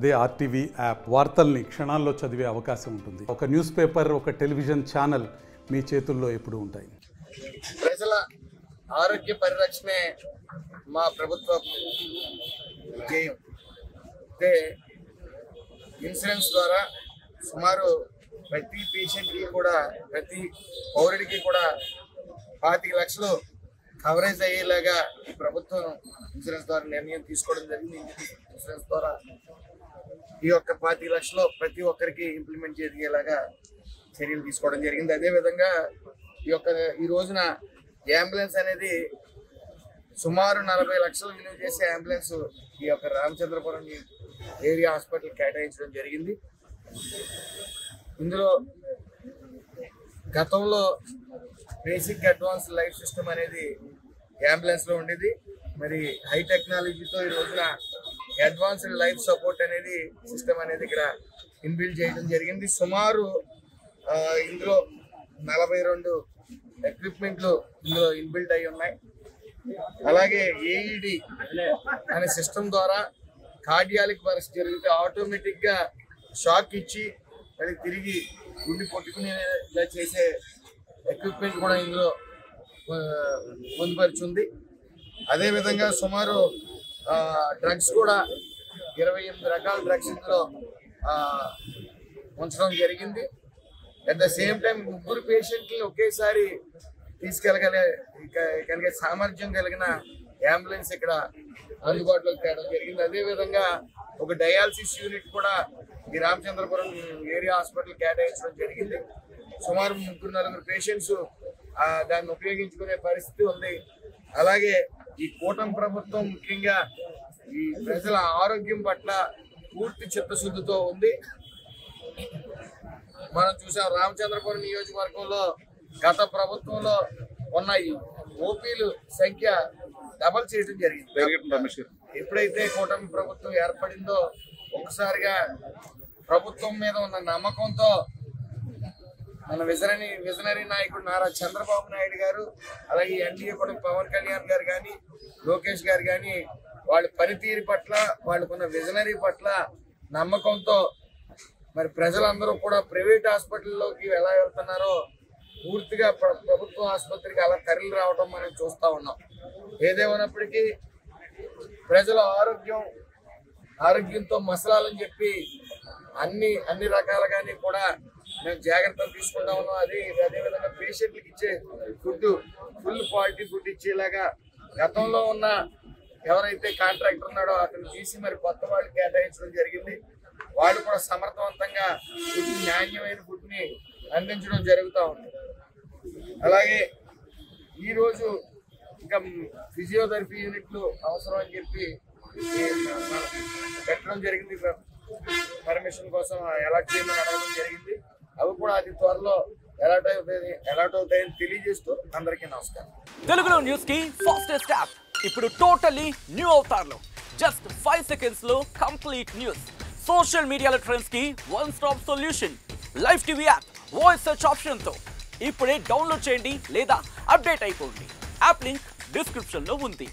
అదే RTV app వార్తల్ని క్షణాల్లో చదివే అవకాశం ఉంటుంది. ఒక న్యూస్ పేపర్, ఒక టెలివిజన్ ఛానల్ మీ చేతుల్లో ఎప్పుడూ ఉంటాయి. ప్రజల ఆరోగ్య పరిరక్షణే మా ప్రభుత్వ ధ్యేయం. అంటే ఇన్సూరెన్స్ ద్వారా సుమారు ప్రతి పేషెంట్కి కూడా, ప్రతి పౌరుడికి కూడా 25 లక్షలు కవరేజ్ అయ్యేలాగా ఈ ప్రభుత్వం ఇన్సూరెన్స్ ద్వారా నిర్ణయం తీసుకోవడం జరిగింది. ఇన్సూరెన్స్ ద్వారా ఈ యొక్క 25 లక్షలు ప్రతి ఒక్కరికి ఇంప్లిమెంట్ జరిగేలాగా చర్యలు తీసుకోవడం జరిగింది. అదేవిధంగా ఈ రోజున అంబులెన్స్ అనేది సుమారు 40 లక్షలు విలువ చేసే అంబులెన్స్ ఈ యొక్క రామచంద్రపురం ఏరియా హాస్పిటల్ కేటాయించడం జరిగింది. ఇందులో గతంలో బేసిక్ అడ్వాన్స్ లైఫ్ సిస్టమ్ అనేది అంబులెన్స్ లో ఉండేది. మరి హై టెక్నాలజీతో ఈ రోజున అడ్వాన్స్డ్ లైఫ్ సపోర్ట్ అనేది సిస్టమ్ అనేది ఇక్కడ ఇన్బిల్డ్ చేయడం జరిగింది. సుమారు ఇందులో 42 ఎక్విప్మెంట్లు ఇందులో ఇన్బిల్డ్ అయి ఉన్నాయి. అలాగే ఏఈడి అనే సిస్టమ్ ద్వారా కార్డియాలిక్ వర్క్స్ జరిగితే ఆటోమేటిక్ గా షాక్ ఇచ్చి మళ్ళీ తిరిగి గుండె కొట్టుకునేలా చేసే ఎక్విప్మెంట్ కూడా ఇందులో పొందుపరిచింది. అదేవిధంగా సుమారు డ్రగ్స్ కూడా 28 రకాల డ్రగ్స్ ఇందులో ఉంచడం జరిగింది. అట్ ద సేమ్ టైం 3 పేషెంట్ని ఒకేసారి తీసుకెళ్ళగలిగే సామర్థ్యం కలిగిన అంబులెన్స్ ఇక్కడ అందుబాటులోకి తేవడం జరిగింది. అదేవిధంగా ఒక డయాలసిస్ యూనిట్ కూడా ఈ రామచంద్రపురం ఏరియా హాస్పిటల్ కేటాయించడం జరిగింది. సుమారు 3-4 పేషెంట్స్ దాన్ని ఉపయోగించుకునే పరిస్థితి ఉంది. అలాగే ఈ కూటమి ప్రభుత్వం ముఖ్యంగా ఈ ప్రజల ఆరోగ్యం పట్ల పూర్తి చిత్తశుద్ధితో ఉంది. మనం చూసాం రామచంద్రపురం నియోజకవర్గంలో గత ప్రభుత్వంలో ఉన్న ఈ ఓపీలు సంఖ్య డబల్ చేయడం జరిగింది. ఎప్పుడైతే కూటమి ప్రభుత్వం ఏర్పడిందో ఒకసారిగా ప్రభుత్వం మీద ఉన్న నమ్మకంతో మన విజనరీ నాయకుడు నారా చంద్రబాబు నాయుడు గారు, అలాగే ఎన్డీఏ కూడా పవన్ కళ్యాణ్ గారు కానీ, లోకేష్ గారు కానీ వాళ్ళ పనితీరు పట్ల, వాళ్ళకున్న విజనరీ పట్ల నమ్మకంతో మరి ప్రజలందరూ కూడా ప్రైవేట్ హాస్పిటల్లోకి ఎలా వెళ్తున్నారో పూర్తిగా ప్రభుత్వ ఆసుపత్రికి అలా తరలి రావడం మనం చూస్తూ ఉన్నాం. ఏదేమైనప్పటికీ ప్రజల ఆరోగ్యంతో మసలాలని చెప్పి అన్ని రకాలుగానే కూడా మేము జాగ్రత్తలు తీసుకుంటా ఉన్నాం. అదేవిధంగా పేషెంట్లకు ఇచ్చే ఫుడ్ ఫుల్ క్వాలిటీ ఫుడ్ ఇచ్చేలాగా గతంలో ఉన్న ఎవరైతే కాంట్రాక్టర్ ఉన్నాడో అతను తీసి మరి కొత్త వాళ్ళు కేటాయించడం జరిగింది. వాళ్ళు కూడా సమర్థవంతంగా నాణ్యమైన ఫుడ్ని అందించడం జరుగుతూ ఉంది. అలాగే ఈరోజు ఇంకా ఫిజియోథెరపీ యూనిట్లు అవసరం అని చెప్పి పెట్టడం జరిగింది. పర్మిషన్ కోసం అలాట్ చేయమని అడగడం జరిగింది. అవి కూడా అతి త్వరలో అలాట్ అవుతాయని తెలియజేస్తూ అందరికీ నమస్కారం. తెలుగులో న్యూస్ కి ఫాస్టెస్ట్ యాప్ ఇప్పుడు టోటల్లీ న్యూ అవతార్లో జస్ట్ 5 seconds లో కంప్లీట్ న్యూస్. సోషల్ మీడియాలో ట్రెండ్స్ కి one stop solution. Live TV app voice search option తో ఇప్పుడే డౌన్లోడ్ చేయండి లేదా అప్డేట్ అయిపోండి. యాప్ లింక్ డిస్క్రిప్షన్ లో ఉంది.